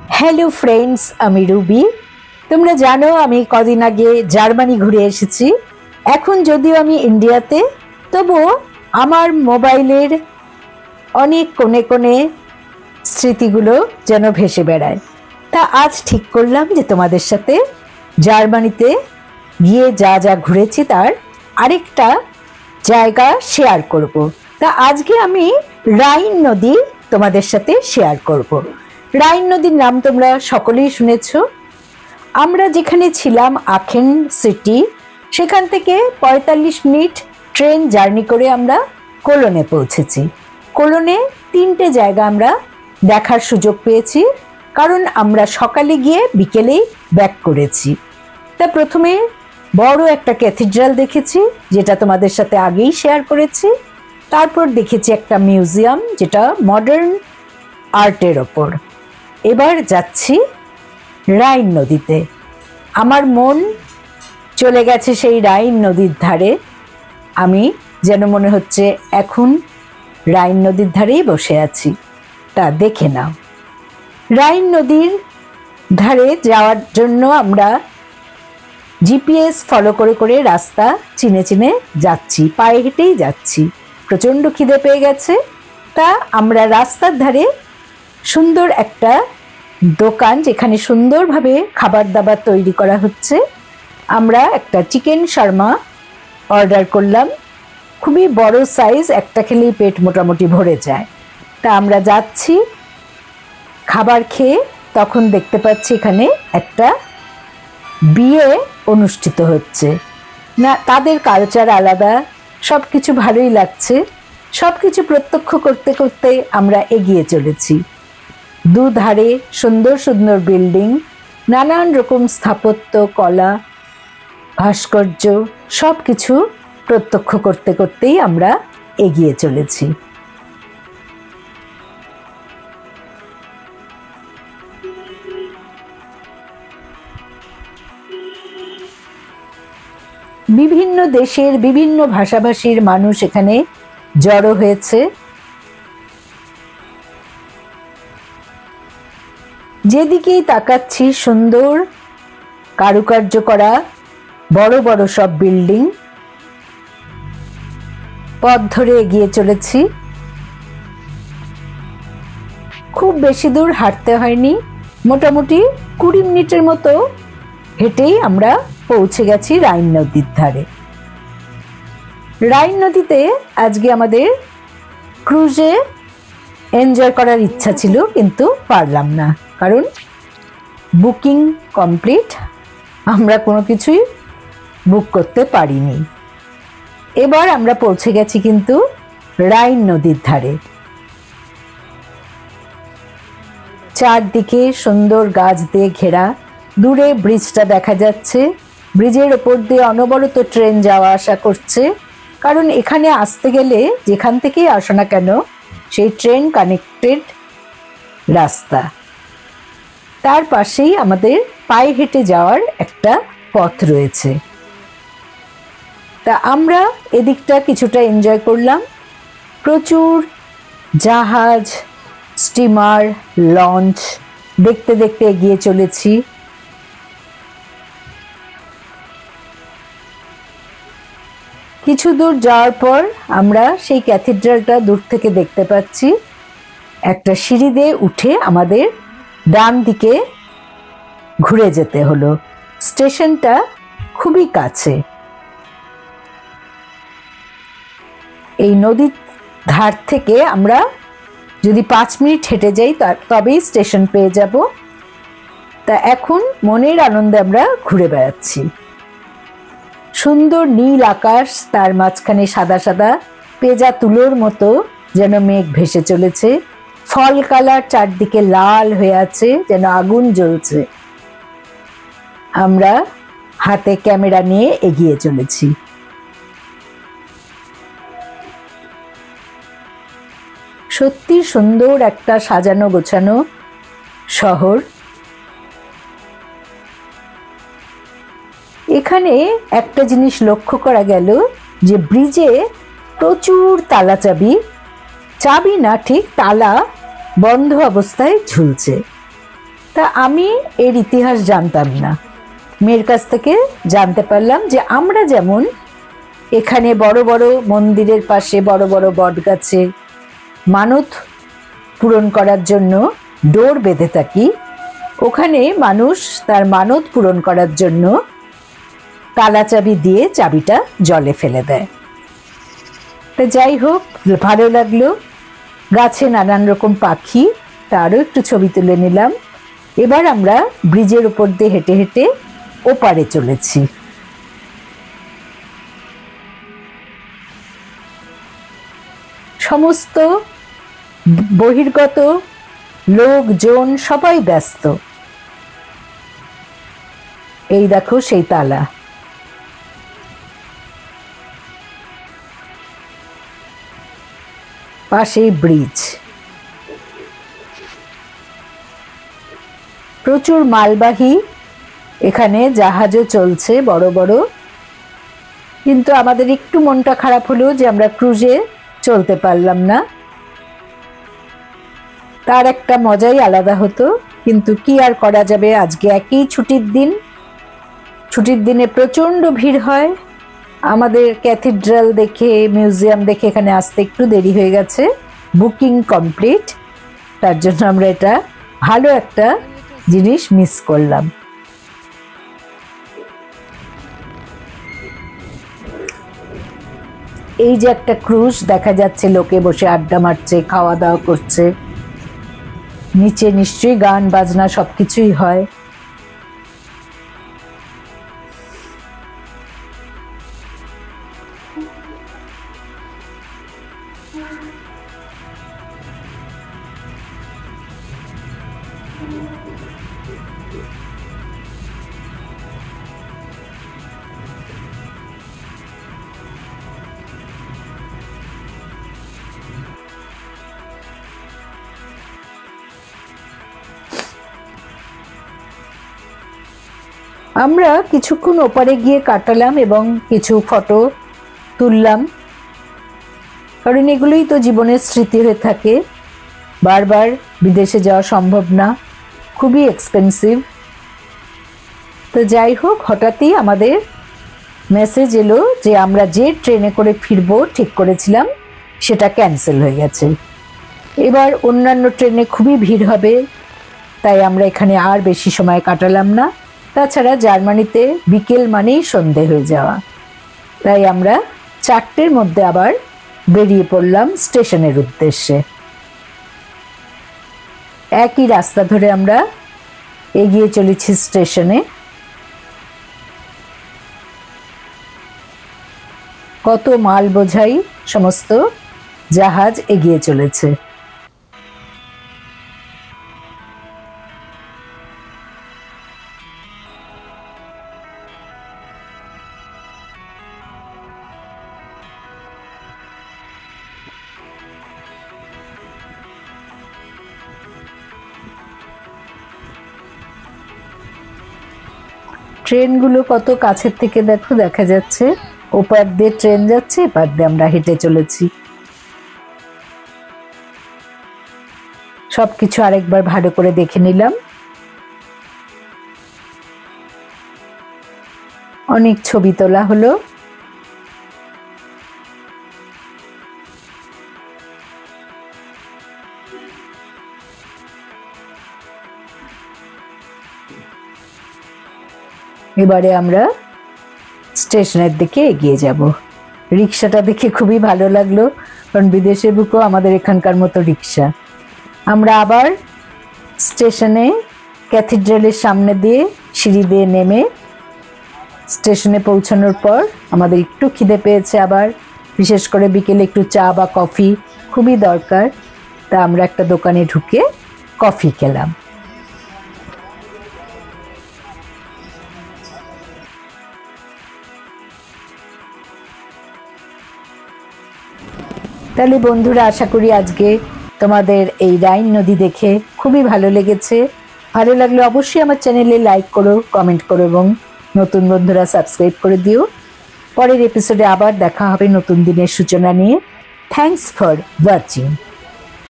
Hello friends, আমি Ruby. তোমরা জানো আমি কদিন আগে জার্মানি ঘুরে এসেছি। এখন যদিও আমি ইন্ডিয়াতে, তবুও আমার মোবাইলের অনেক কোণে কোণে স্মৃতিগুলো যেন ভেসে বেড়ায়। তা আজ ঠিক করলাম যে তোমাদের সাথে জার্মানিতে গিয়ে যা যা ঘুরেছি তার আরেকটা জায়গা শেয়ার করব। তা আজকে আমি রাইন নদী তোমাদের সাথে শেয়ার করব। রাইন নদীর নাম তোমরা সকলেই শুনেছ। আমরা যেখানে ছিলাম আখেন সিটি, সেখান থেকে ৪৫ মিনিট ট্রেন জার্নি করে আমরা কোলনে পৌঁছেছি। কোলনে ৩টে জায়গা আমরা দেখার সুযোগ পেয়েছি, কারণ আমরা সকালে গিয়ে বিকেলেই ব্যাক করেছি। তা প্রথমে বড় একটা ক্যাথিড্রাল দেখেছি, যেটা তোমাদের সাথে আগেই শেয়ার করেছি। তারপর দেখেছি একটা মিউজিয়াম, যেটা মডার্ন আর্টের ওপর। এবার যাচ্ছি রাইন নদীতে। আমার মন চলে গেছে সেই রাইন নদীর ধারে। আমি যেন মনে হচ্ছে এখন রাইন নদীর ধারেই বসে আছি। তা দেখে নাও। রাইন নদীর ধারে যাওয়ার জন্য আমরা জিপিএস ফলো করে করে রাস্তা চিনে চিনে যাচ্ছি, পায়ে হেঁটেই যাচ্ছি। প্রচণ্ড খিদে পেয়ে গেছে। তা আমরা রাস্তার ধারে সুন্দর একটা দোকান, যেখানে সুন্দরভাবে খাবার দাবার তৈরি করা হচ্ছে, আমরা একটা চিকেন শর্মা অর্ডার করলাম। খুবই বড় সাইজ, একটা খেলেই পেট মোটামুটি ভরে যায়। তা আমরা যাচ্ছি খাবার খেয়ে, তখন দেখতে পাচ্ছি এখানে একটা বিয়ে অনুষ্ঠিত হচ্ছে। না, তাদের কালচার আলাদা, সব কিছু ভালোই লাগছে। সব কিছু প্রত্যক্ষ করতে করতে আমরা এগিয়ে চলেছি। দুধারে সুন্দর সুন্দর বিল্ডিং, নানান রকম স্থাপত্য, কলা, ভাস্কর্য, সব কিছু প্রত্যক্ষ করতে করতেই আমরা এগিয়ে চলেছি। বিভিন্ন দেশের বিভিন্ন ভাষাভাষীর মানুষ এখানে জড়ো হয়েছে। যেদিকেই তাকাচ্ছি সুন্দর কারুকার্য করা বড় বড় সব বিল্ডিং। পথ ধরে এগিয়ে চলেছি। খুব বেশি দূর হাঁটতে হয়নি, মোটামুটি ২০ মিনিটের মতো হেঁটেই আমরা পৌঁছে গেছি রাইন নদীর ধারে। রাইন নদীতে আজকে আমাদের ক্রুজে এনজয় করার ইচ্ছা ছিল, কিন্তু পারলাম না, কারণ বুকিং কমপ্লিট, আমরা কোনো কিছুই বুক করতে পারিনি। এবার আমরা পৌঁছে গেছি কিন্তু রাইন নদীর ধারে। চারদিকে সুন্দর গাছ দিয়ে ঘেরা, দূরে ব্রিজটা দেখা যাচ্ছে। ব্রিজের ওপর দিয়ে অনবরত ট্রেন যাওয়া আসা করছে, কারণ এখানে আসতে গেলে যেখান থেকেই আসো না কেন সেই ট্রেন কানেক্টেড রাস্তা। তার পাশেই আমাদের পায়ে হেঁটে যাওয়ার একটা পথ রয়েছে। তা আমরা এদিকটা কিছুটা এনজয় করলাম। প্রচুর জাহাজ, স্টিমার, লঞ্চ দেখতে দেখতে এগিয়ে চলেছি। কিছু দূর যাওয়ার পর আমরা সেই ক্যাথিড্রালটা দূর থেকে দেখতে পাচ্ছি। একটা সিঁড়ি দিয়ে উঠে আমাদের ডান দিকে ঘুরে যেতে হলো। স্টেশনটা খুবই কাছে। এই নদীর ধার থেকে আমরা যদি ৫ মিনিট হেঁটে যাই তবেই স্টেশন পেয়ে যাব। তা এখন মনের আনন্দে আমরা ঘুরে বেড়াচ্ছি। সুন্দর নীল আকাশ, তার মাঝখানে সাদা সাদা পেঁজা তুলোর মতো যেন মেঘ ভেসে চলেছে। ফল কালার চারদিকে লাল হয়ে আছে, যেন আগুন জ্বলছে। আমরা হাতে ক্যামেরা নিয়ে এগিয়ে চলেছি। সত্যি সুন্দর একটা সাজানো গোছানো শহর। এখানে একটা জিনিস লক্ষ্য করা গেল যে ব্রিজে প্রচুর তালা চাবি না, ঠিক তালা বন্ধ অবস্থায় ঝুলছে। তা আমি এর ইতিহাস জানতাম না, মেয়ের কাছ থেকে জানতে পারলাম যে আমরা যেমন এখানে বড় বড় মন্দিরের পাশে বড় বড় বট গাছে মানত পূরণ করার জন্য ডোর বেঁধে থাকি, ওখানে মানুষ তার মানত পূরণ করার জন্য তালা চাবি দিয়ে চাবিটা জলে ফেলে দেয়। তা যাই হোক, ভালো লাগলো। গাছে নানান রকম পাখি, তারও একটু ছবি তুলে নিলাম। এবার আমরা ব্রিজের উপর দিয়ে হেঁটে হেঁটে ওপারে চলেছি। সমস্ত বহির্গত লোকজন সবাই ব্যস্ত। এই দেখো সেই তালা। পাশেই ব্রিজ। প্রচুর মালবাহী এখানে জাহাজও চলছে বড় বড়, কিন্তু আমাদের একটু মনটা খারাপ হলো যে আমরা ক্রুজে চলতে পারলাম না। তার একটা মজাই আলাদা হতো, কিন্তু কি আর করা যাবে, আজকে একই ছুটির দিন। ছুটির দিনে প্রচণ্ড ভিড় হয়। আমাদের ক্যাথিড্রাল দেখে, মিউজিয়াম দেখে এখানে আসতে একটু দেরি হয়ে গেছে। বুকিং কমপ্লিট, তার জন্য আমরা এটা ভালো একটা জিনিস মিস করলাম। এই যে একটা ক্রুজ দেখা যাচ্ছে, লোকে বসে আড্ডা মারছে, খাওয়া দাওয়া করছে, নিচে নিশ্চয়ই গান বাজনা সবকিছুই হয়। আমরা কিছুক্ষণ ওপারে গিয়ে কাটালাম এবং কিছু ফটো তুললাম, কারণ এগুলোই তো জীবনের স্মৃতি হয়ে থাকে। বারবার বিদেশে যাওয়া সম্ভব না, খুবই এক্সপেন্সিভ। তো যাই হোক, হঠাৎই আমাদের মেসেজ এলো যে আমরা যে ট্রেনে করে ফিরবো ঠিক করেছিলাম সেটা ক্যান্সেল হয়ে গেছে। এবার অন্যান্য ট্রেনে খুবই ভিড় হবে, তাই আমরা এখানে আর বেশি সময় কাটালাম না। তাছাড়া জার্মানিতে বিকেল মানেই সন্ধে হয়ে যাওয়া, তাই আমরা 4টের মধ্যে আবার বেরিয়ে পড়লাম স্টেশনের উদ্দেশ্যে। একই রাস্তা ধরে আমরা এগিয়ে চলেছি স্টেশনে। কত মাল বোঝাই সমস্ত জাহাজ এগিয়ে চলেছে। ট্রেনগুলো কত কাছের থেকে দেখো, দেখা যাচ্ছে। ওপার দিয়ে ট্রেন যাচ্ছে, এপার দিয়ে আমরা হেঁটে চলেছি। সবকিছু আরেকবার ভালো করে দেখে নিলাম। অনেক ছবি তোলা হলো। এবারে আমরা স্টেশনের দিকে এগিয়ে যাব। রিক্সাটা দেখে খুবই ভালো লাগলো, কারণ বিদেশের বুকেও আমাদের এখানকার মতো রিক্সা। আমরা আবার স্টেশনে ক্যাথিড্রালের সামনে দিয়ে সিঁড়ি দিয়ে নেমে স্টেশনে পৌঁছানোর পর আমাদের একটু খিদে পেয়েছে আবার, বিশেষ করে বিকেলে একটু চা বা কফি খুবই দরকার। তা আমরা একটা দোকানে ঢুকে কফি খেলাম। তাহলে বন্ধুরা, আশা করি আজকে তোমাদের এই রাইন নদী দেখে খুবই ভালো লেগেছে। ভালো লাগলে অবশ্যই আমার চ্যানেলে লাইক করো, কমেন্ট করো এবং নতুন বন্ধুরা সাবস্ক্রাইব করে দিও। পরের এপিসোডে আবার দেখা হবে নতুন দিনের সূচনা নিয়ে। Thanks for watching.